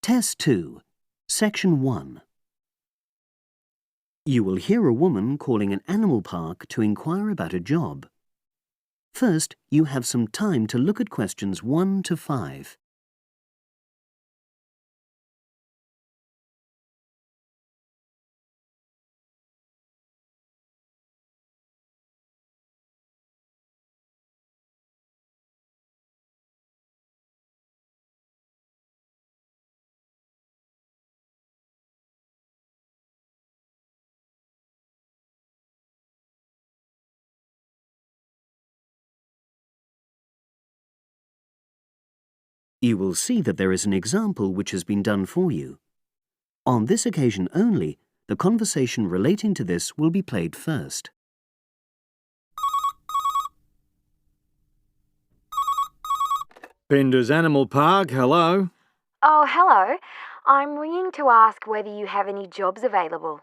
Test 2, Section 1. You will hear a woman calling an animal park to inquire about a job. First, you have some time to look at questions 1 to 5. You will see that there is an example which has been done for you. On this occasion only, the conversation relating to this will be played first. Pinder'S Animal Park, hello. Oh, hello. I'm ringing to ask whether you have any jobs available.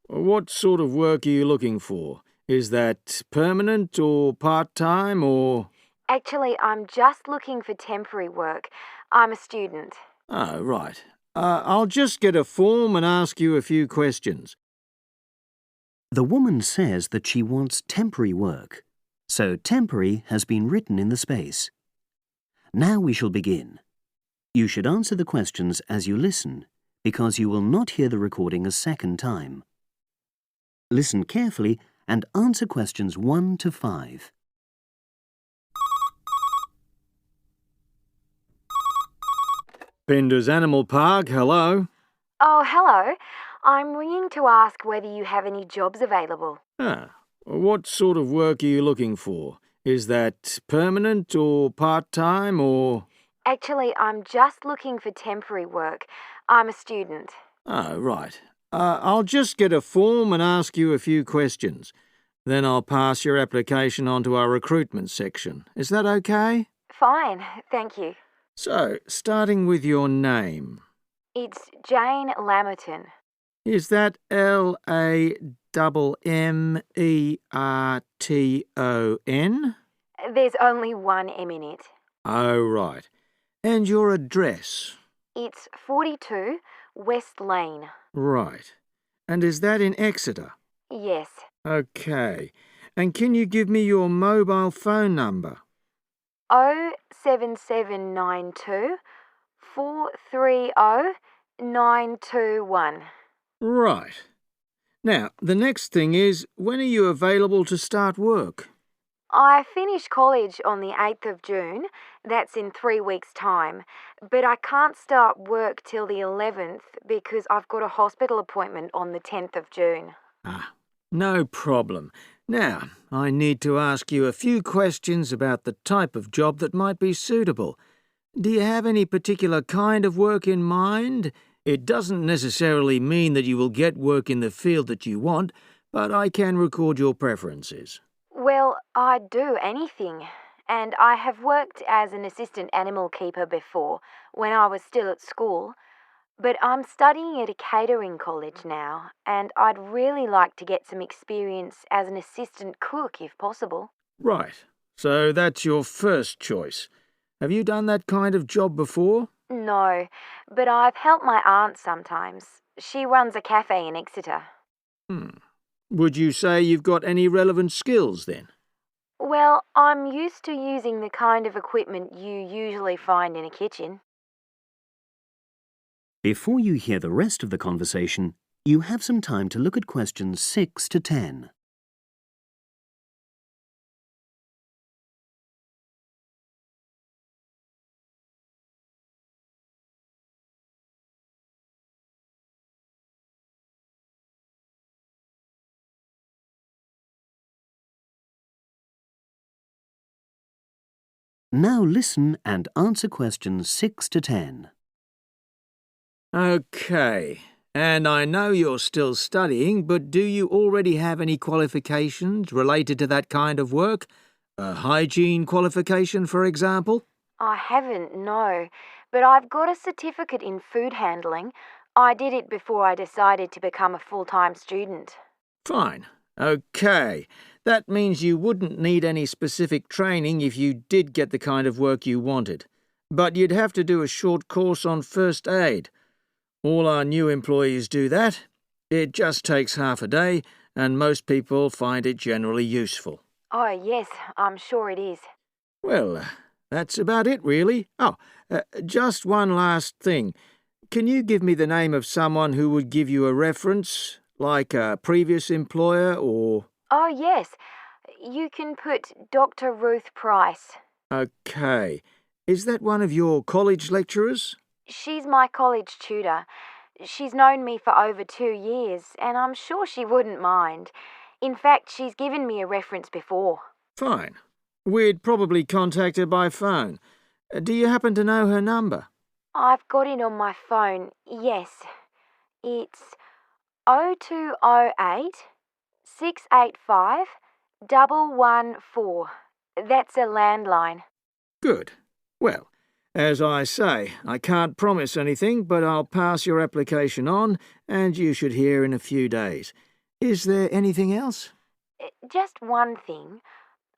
What sort of work are you looking for? Is that permanent or part-time or... Actually, I'm just looking for temporary work. I'm a student. Oh, right. I'll just get a form and ask you a few questions. The woman says that she wants temporary work, so temporary has been written in the space. Now we shall begin. You should answer the questions as you listen, because you will not hear the recording a second time. Listen carefully and answer questions 1 to 5. Pinder'S Animal Park, hello. Oh, hello. I'm ringing to ask whether you have any jobs available. What sort of work are you looking for? Is that permanent or part-time or... Actually, I'm just looking for temporary work. I'm a student. Oh, right. I'll just get a form and ask you a few questions. Then I'll pass your application on to our recruitment section. Is that okay? Fine, thank you. So, starting with your name. It's Jane Lammerton. Is that Lammerton? There's only one M in it. Oh, right. And your address? It's 42 West Lane. Right. And is that in Exeter? Yes. Okay. And can you give me your mobile phone number? 07792 430 921. Right. Now, the next thing is, when are you available to start work? I finish college on the 8th of June. That's in 3 weeks' time. But I can't start work till the 11th because I've got a hospital appointment on the 10th of June. No problem. Now, I need to ask you a few questions about the type of job that might be suitable. Do you have any particular kind of work in mind? It doesn't necessarily mean that you will get work in the field that you want, but I can record your preferences. Well, I'd do anything. And I have worked as an assistant animal keeper before, when I was still at school. But I'm studying at a catering college now, and I'd really like to get some experience as an assistant cook if possible. Right. So that's your first choice. Have you done that kind of job before? No, but I've helped my aunt sometimes. She runs a cafe in Exeter. Would you say you've got any relevant skills then? Well, I'm used to using the kind of equipment you usually find in a kitchen. Before you hear the rest of the conversation, you have some time to look at questions 6 to 10. Now listen and answer questions 6 to 10. Okay. And I know you're still studying, but do you already have any qualifications related to that kind of work? A hygiene qualification, for example? I haven't, no, but I've got a certificate in food handling. I did it before I decided to become a full-time student. Fine. Okay. That means you wouldn't need any specific training if you did get the kind of work you wanted. but you'd have to do a short course on first aid. All our new employees do that. It just takes half a day, and most people find it generally useful. Oh, yes, I'm sure it is. Well, that's about it, really. Just one last thing. Can you give me the name of someone who would give you a reference, like a previous employer or... Oh, yes. You can put Dr. Ruth Price. Okay. Is that one of your college lecturers? She's my college tutor. She's known me for over 2 years, and I'm sure she wouldn't mind. In fact, she's given me a reference before. Fine. We'd probably contact her by phone. Do you happen to know her number? I've got it on my phone, yes. It's 0208 685 114. That's a landline. Good. Well, as I say, I can't promise anything, but I'll pass your application on, and you should hear in a few days. Is there anything else? Just one thing.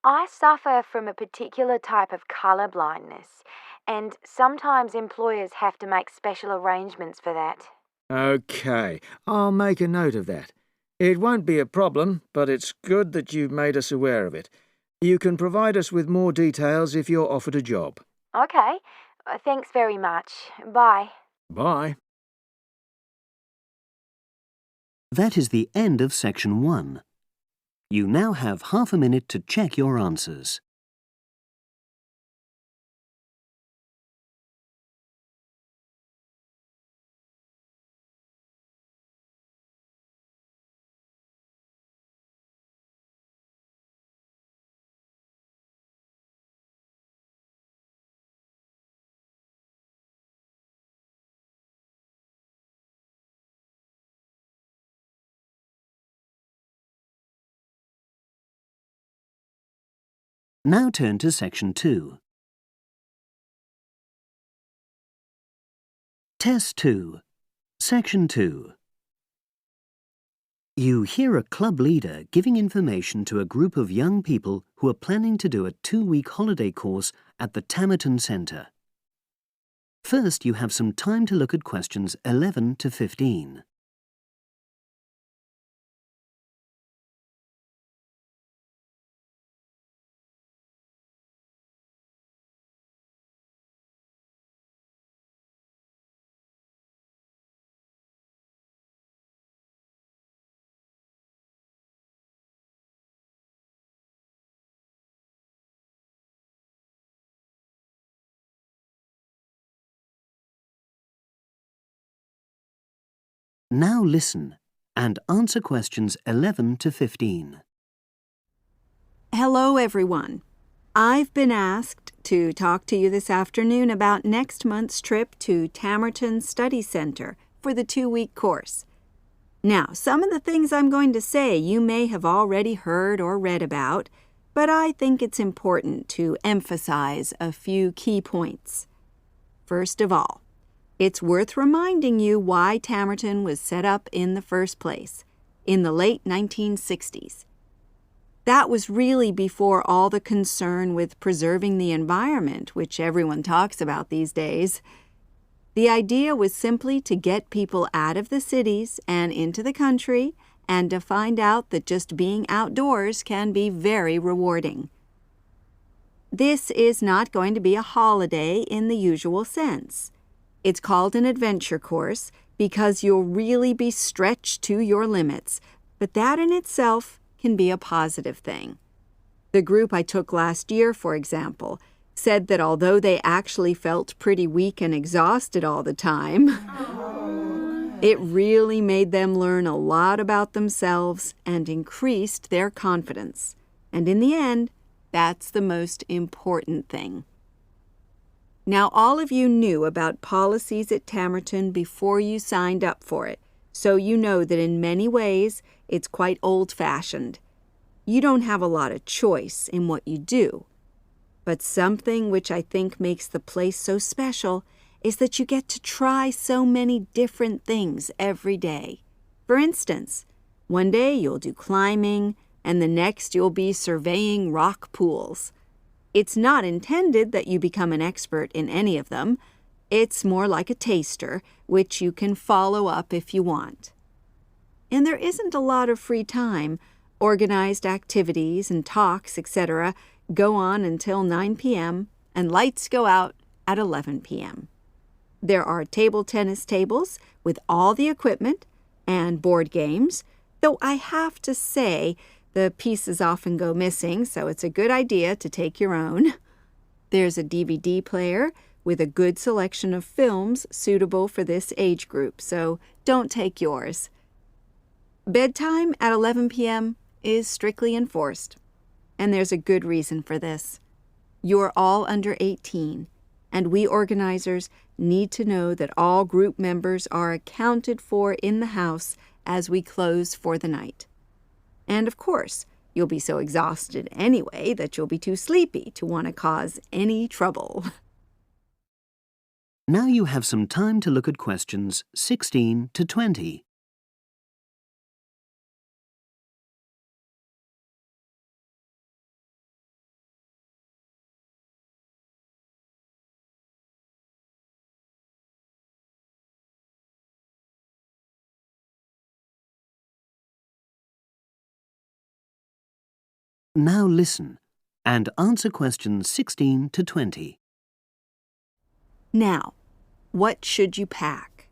I suffer from a particular type of colour blindness, and sometimes employers have to make special arrangements for that. Okay, I'll make a note of that. It won't be a problem, but it's good that you've made us aware of it. You can provide us with more details if you're offered a job. Okay. Thanks very much. Bye. Bye. That is the end of section 1. You now have half a minute to check your answers. Now turn to section 2. Test 2. Section 2. You hear a club leader giving information to a group of young people who are planning to do a 2-week holiday course at the Tamerton Centre. First, you have some time to look at questions 11 to 15. Now listen and answer questions 11 to 15. Hello, everyone. I've been asked to talk to you this afternoon about next month's trip to Tamerton Study Center for the 2-week course. Now, some of the things I'm going to say you may have already heard or read about, but I think it's important to emphasize a few key points. First of all, it's worth reminding you why Tamerton was set up in the first place, in the late 1960s. That was really before all the concern with preserving the environment, which everyone talks about these days. The idea was simply to get people out of the cities and into the country and to find out that just being outdoors can be very rewarding. This is not going to be a holiday in the usual sense. It's called an adventure course because you'll really be stretched to your limits, but that in itself can be a positive thing. The group I took last year, for example, said that although they actually felt pretty weak and exhausted all the time, it really made them learn a lot about themselves and increased their confidence. And in the end, that's the most important thing. Now, all of you knew about policies at Tamerton before you signed up for it, so you know that in many ways it's quite old-fashioned. You don't have a lot of choice in what you do. But something which I think makes the place so special is that you get to try so many different things every day. For instance, one day you'll do climbing, and the next you'll be surveying rock pools. It's not intended that you become an expert in any of them. It's more like a taster, which you can follow up if you want. And there isn't a lot of free time. Organized activities and talks, etc., go on until 9 p.m., and lights go out at 11 p.m. There are table tennis tables with all the equipment and board games, though I have to say the pieces often go missing, so it's a good idea to take your own. There's a DVD player with a good selection of films suitable for this age group, so don't take yours. Bedtime at 11 p.m. is strictly enforced, and there's a good reason for this. You're all under 18, and we organizers need to know that all group members are accounted for in the house as we close for the night. And of course, you'll be so exhausted anyway that you'll be too sleepy to want to cause any trouble. Now you have some time to look at questions 16 to 20. Now listen and answer questions 16 to 20. Now, what should you pack?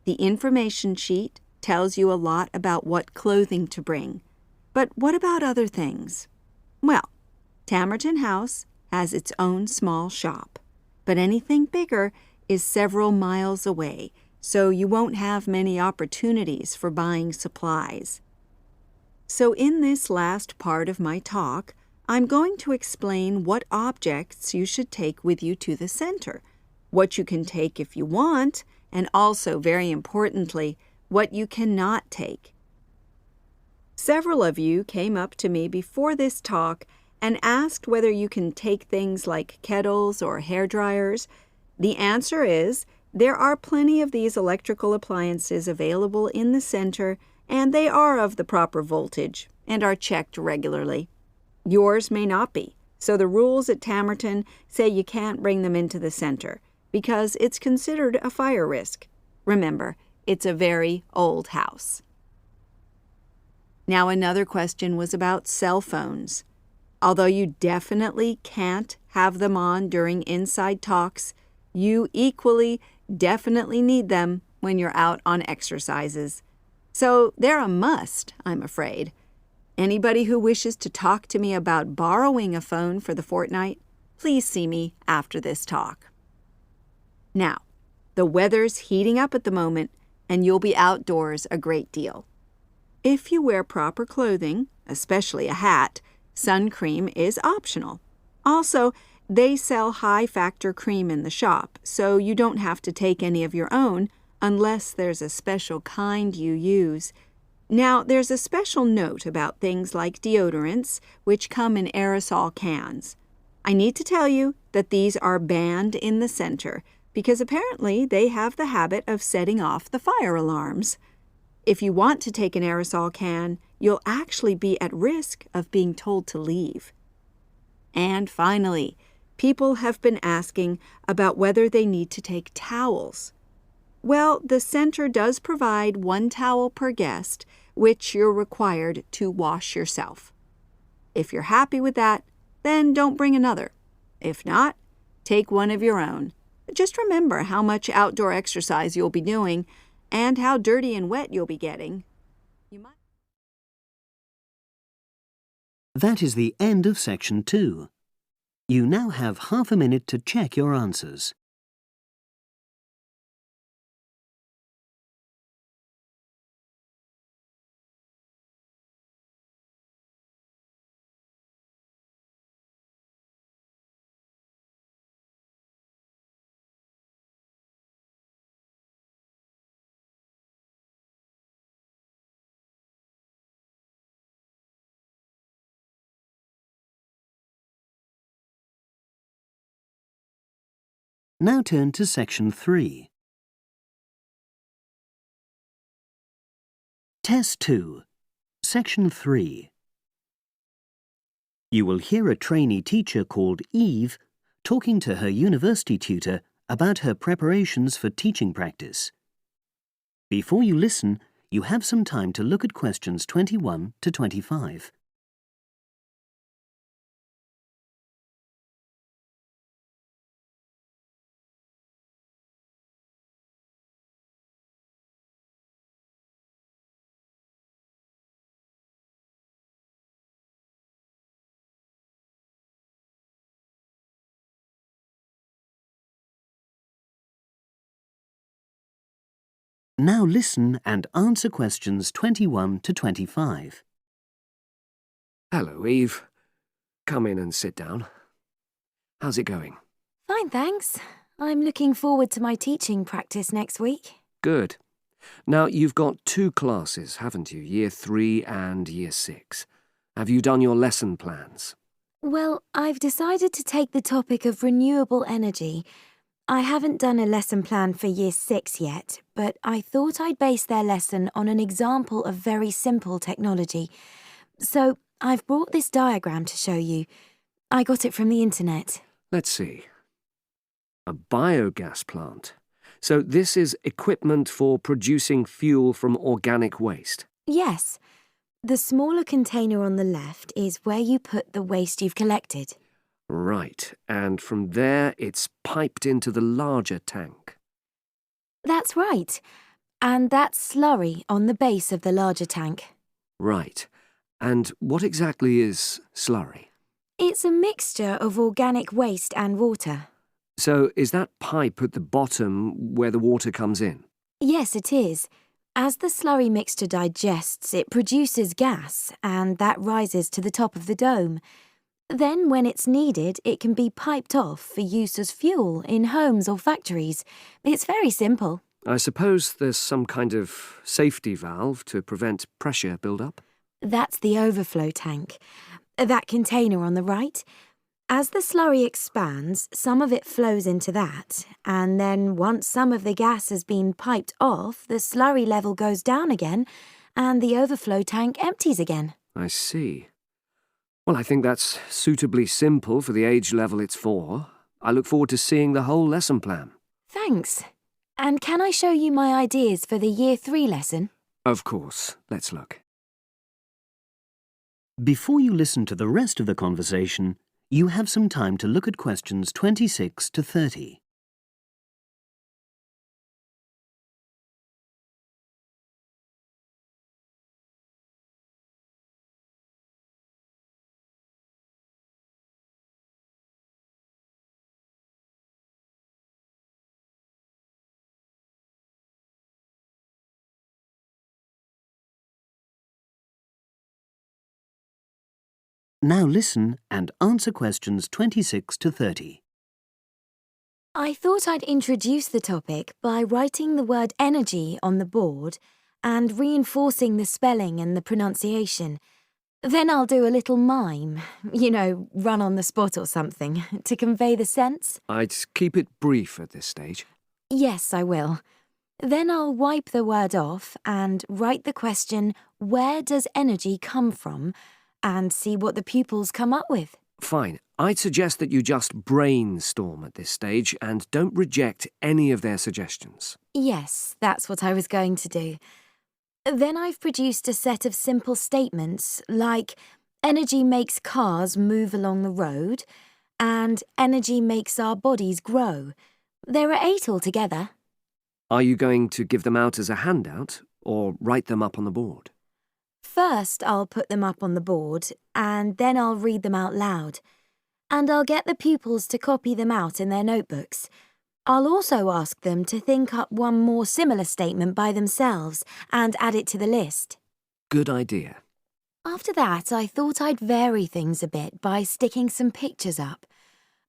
The information sheet tells you a lot about what clothing to bring. But what about other things? Well, Tamerton House has its own small shop, but anything bigger is several miles away, so you won't have many opportunities for buying supplies. So in this last part of my talk, I'm going to explain what objects you should take with you to the center, what you can take if you want, and also, very importantly, what you cannot take. Several of you came up to me before this talk and asked whether you can take things like kettles or hair dryers. The answer is there are plenty of these electrical appliances available in the center, and they are of the proper voltage and are checked regularly. Yours may not be, so the rules at Tamerton say you can't bring them into the center because it's considered a fire risk. Remember, it's a very old house. Now another question was about cell phones. Although you definitely can't have them on during inside talks, you equally definitely need them when you're out on exercises. So they're a must, I'm afraid. Anybody who wishes to talk to me about borrowing a phone for the fortnight, please see me after this talk. Now, the weather's heating up at the moment, and you'll be outdoors a great deal. If you wear proper clothing, especially a hat, sun cream is optional. Also, they sell high-factor cream in the shop, so you don't have to take any of your own unless there's a special kind you use. Now, there's a special note about things like deodorants, which come in aerosol cans. I need to tell you that these are banned in the center because apparently they have the habit of setting off the fire alarms. If you want to take an aerosol can, you'll actually be at risk of being told to leave. And finally, people have been asking about whether they need to take towels. Well, the center does provide 1 towel per guest, which you're required to wash yourself. If you're happy with that, then don't bring another. If not, take one of your own. Just remember how much outdoor exercise you'll be doing and how dirty and wet you'll be getting. That is the end of section 2. You now have half a minute to check your answers. Now turn to section 3. Test 2, section 3. You will hear a trainee teacher called Eve talking to her university tutor about her preparations for teaching practice. Before you listen, you have some time to look at questions 21 to 25. Now listen and answer questions 21 to 25. Hello, Eve. Come in and sit down. How's it going? Fine, thanks. I'm looking forward to my teaching practice next week. Good. Now, you've got 2 classes, haven't you? Year 3 and Year 6. Have you done your lesson plans? Well, I've decided to take the topic of renewable energy. I haven't done a lesson plan for Year 6 yet, but I thought I'd base their lesson on an example of very simple technology. So I've brought this diagram to show you. I got it from the internet. Let's see. A biogas plant. So this is equipment for producing fuel from organic waste. Yes. The smaller container on the left is where you put the waste you've collected. Right, and from there it's piped into the larger tank. That's right. And that's slurry on the base of the larger tank. Right. And what exactly is slurry? It's a mixture of organic waste and water. So is that pipe at the bottom where the water comes in? Yes, it is. As the slurry mixture digests, it produces gas, and that rises to the top of the dome. Then, when it's needed, it can be piped off for use as fuel in homes or factories. It's very simple. I suppose there's some kind of safety valve to prevent pressure build-up? That's the overflow tank. That container on the right. As the slurry expands, some of it flows into that, and then once some of the gas has been piped off, the slurry level goes down again, and the overflow tank empties again. I see. Well, I think that's suitably simple for the age level it's for. I look forward to seeing the whole lesson plan. Thanks. And can I show you my ideas for the Year 3 lesson? Of course. Let's look. Before you listen to the rest of the conversation, you have some time to look at questions 26 to 30. Now listen and answer questions 26 to 30. I thought I'd introduce the topic by writing the word energy on the board and reinforcing the spelling and the pronunciation. Then I'll do a little mime, run on the spot or something, to convey the sense. I'd keep it brief at this stage. Yes, I will. Then I'll wipe the word off and write the question, where does energy come from? And see what the pupils come up with. Fine. I'd suggest that you just brainstorm at this stage and don't reject any of their suggestions. Yes, that's what I was going to do. Then I've produced a set of simple statements like energy makes cars move along the road and energy makes our bodies grow. There are 8 altogether. Are you going to give them out as a handout or write them up on the board? First, I'll put them up on the board, and then I'll read them out loud. And I'll get the pupils to copy them out in their notebooks. I'll also ask them to think up one more similar statement by themselves and add it to the list. Good idea. After that, I thought I'd vary things a bit by sticking some pictures up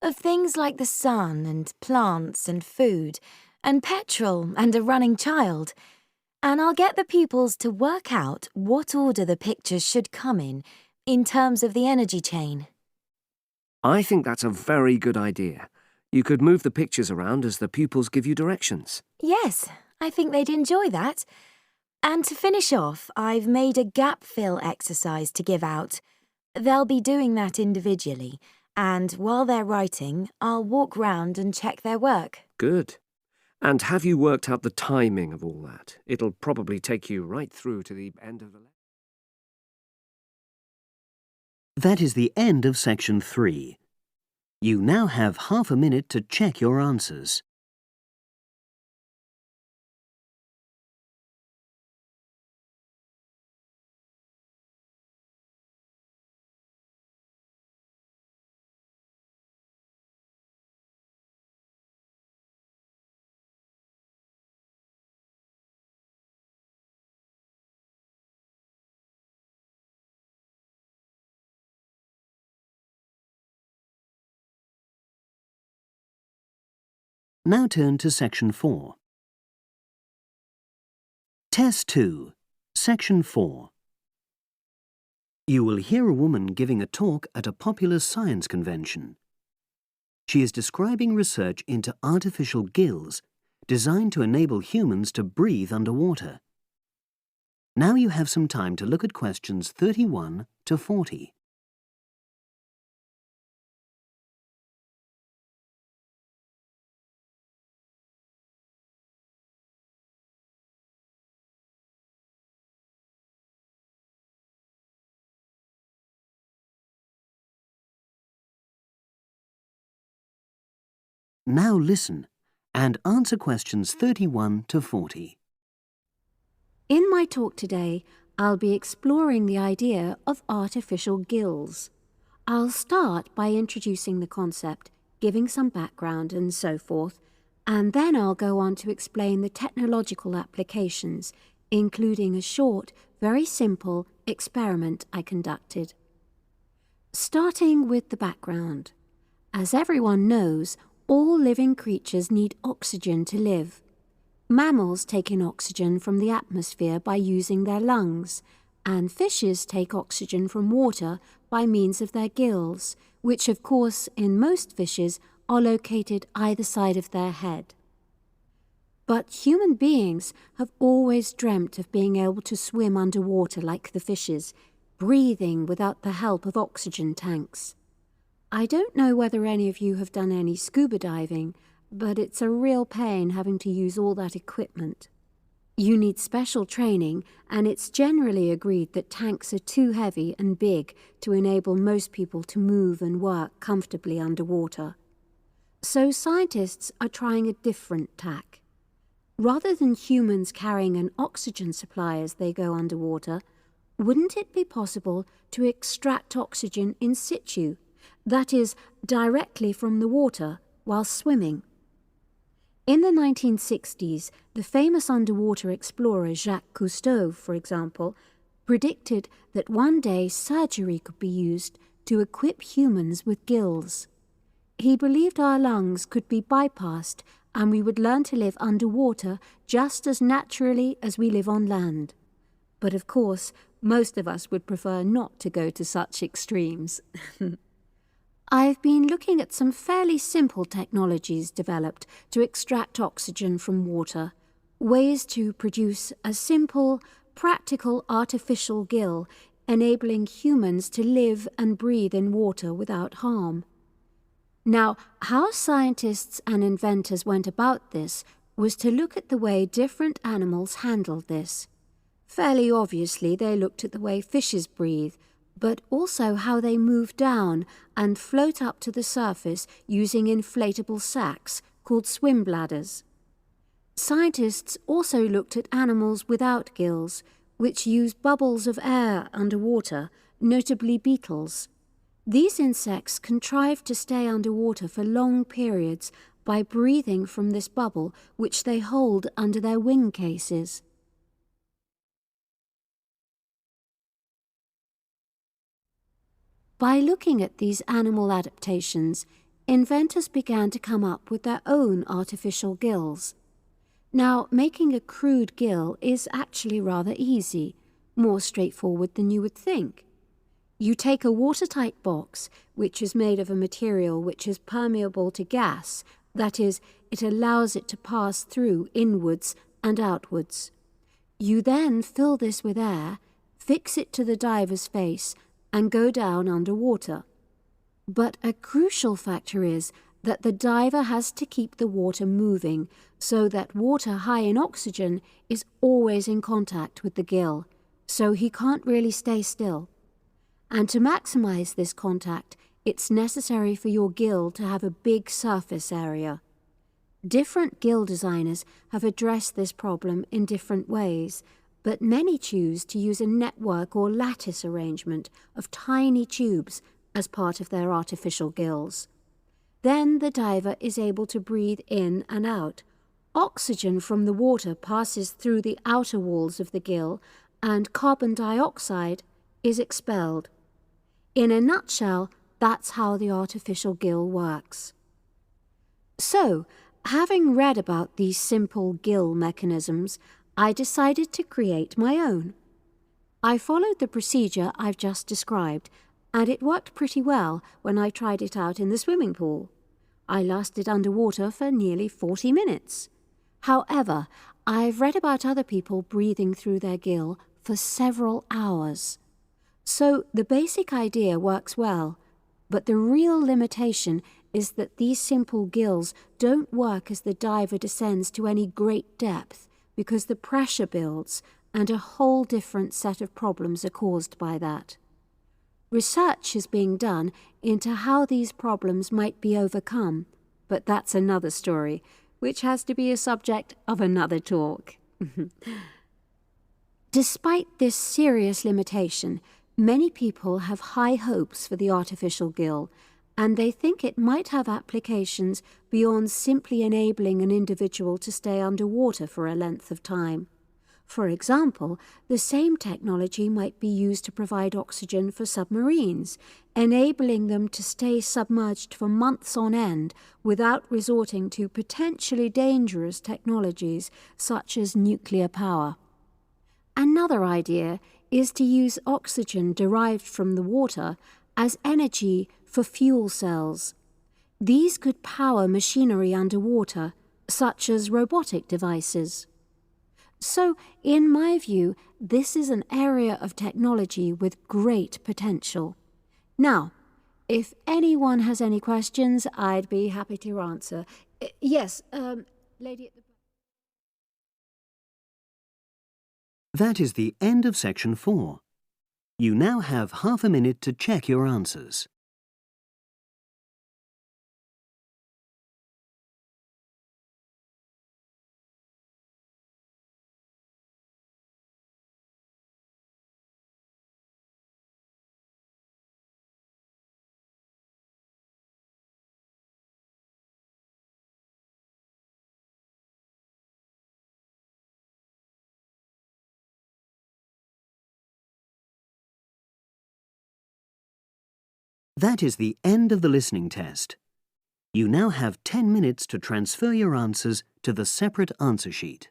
of things like the sun and plants and food and petrol and a running child. And I'll get the pupils to work out what order the pictures should come in terms of the energy chain. I think that's a very good idea. You could move the pictures around as the pupils give you directions. Yes, I think they'd enjoy that. And to finish off, I've made a gap fill exercise to give out. They'll be doing that individually, and while they're writing, I'll walk round and check their work. Good. And have you worked out the timing of all that? It'll probably take you right through to the end of the lesson. That is the end of section 3. You now have half a minute to check your answers. Now turn to section 4. Test 2, section 4. You will hear a woman giving a talk at a popular science convention. She is describing research into artificial gills designed to enable humans to breathe underwater. Now you have some time to look at questions 31 to 40. Now listen and answer questions 31 to 40. In my talk today, I'll be exploring the idea of artificial gills. I'll start by introducing the concept, giving some background and so forth, and then I'll go on to explain the technological applications, including a short, very simple experiment I conducted. Starting with the background. As everyone knows, all living creatures need oxygen to live. Mammals take in oxygen from the atmosphere by using their lungs, and fishes take oxygen from water by means of their gills, which of course in most fishes are located either side of their head. But human beings have always dreamt of being able to swim underwater like the fishes, breathing without the help of oxygen tanks. I don't know whether any of you have done any scuba diving, but it's a real pain having to use all that equipment. You need special training, and it's generally agreed that tanks are too heavy and big to enable most people to move and work comfortably underwater. So scientists are trying a different tack. Rather than humans carrying an oxygen supply as they go underwater, wouldn't it be possible to extract oxygen in situ? That is, directly from the water while swimming. In the 1960s, the famous underwater explorer Jacques Cousteau, for example, predicted that one day surgery could be used to equip humans with gills. He believed our lungs could be bypassed and we would learn to live underwater just as naturally as we live on land. But of course, most of us would prefer not to go to such extremes. I've been looking at some fairly simple technologies developed to extract oxygen from water, ways to produce a simple, practical artificial gill, enabling humans to live and breathe in water without harm. Now, how scientists and inventors went about this was to look at the way different animals handled this. Fairly obviously, they looked at the way fishes breathe, but also how they move down and float up to the surface using inflatable sacs called swim bladders. Scientists also looked at animals without gills, which use bubbles of air underwater, notably beetles. These insects contrive to stay underwater for long periods by breathing from this bubble, which they hold under their wing cases. By looking at these animal adaptations, inventors began to come up with their own artificial gills. Now, making a crude gill is actually rather easy, more straightforward than you would think. You take a watertight box, which is made of a material which is permeable to gas, that is, it allows it to pass through inwards and outwards. You then fill this with air, fix it to the diver's face, and go down underwater. But a crucial factor is that the diver has to keep the water moving so that water high in oxygen is always in contact with the gill, so he can't really stay still. And to maximize this contact, it's necessary for your gill to have a big surface area. Different gill designers have addressed this problem in different ways, but many choose to use a network or lattice arrangement of tiny tubes as part of their artificial gills. Then the diver is able to breathe in and out. Oxygen from the water passes through the outer walls of the gill, and carbon dioxide is expelled. In a nutshell, that's how the artificial gill works. So, having read about these simple gill mechanisms, I decided to create my own. I followed the procedure I've just described, and it worked pretty well when I tried it out in the swimming pool. I lasted underwater for nearly 40 minutes. However, I've read about other people breathing through their gill for several hours. So the basic idea works well, but the real limitation is that these simple gills don't work as the diver descends to any great depth because the pressure builds and a whole different set of problems are caused by that. Research is being done into how these problems might be overcome, but that's another story, which has to be a subject of another talk. Despite this serious limitation, many people have high hopes for the artificial gill, and they think it might have applications beyond simply enabling an individual to stay underwater for a length of time. For example, the same technology might be used to provide oxygen for submarines, enabling them to stay submerged for months on end without resorting to potentially dangerous technologies such as nuclear power. Another idea is to use oxygen derived from the water as energy for fuel cells. These could power machinery underwater, such as robotic devices. So, in my view, this is an area of technology with great potential. Now, if anyone has any questions, I'd be happy to answer. Yes, lady at the back. That is the end of section 4. You now have half a minute to check your answers. That is the end of the listening test. You now have 10 minutes to transfer your answers to the separate answer sheet.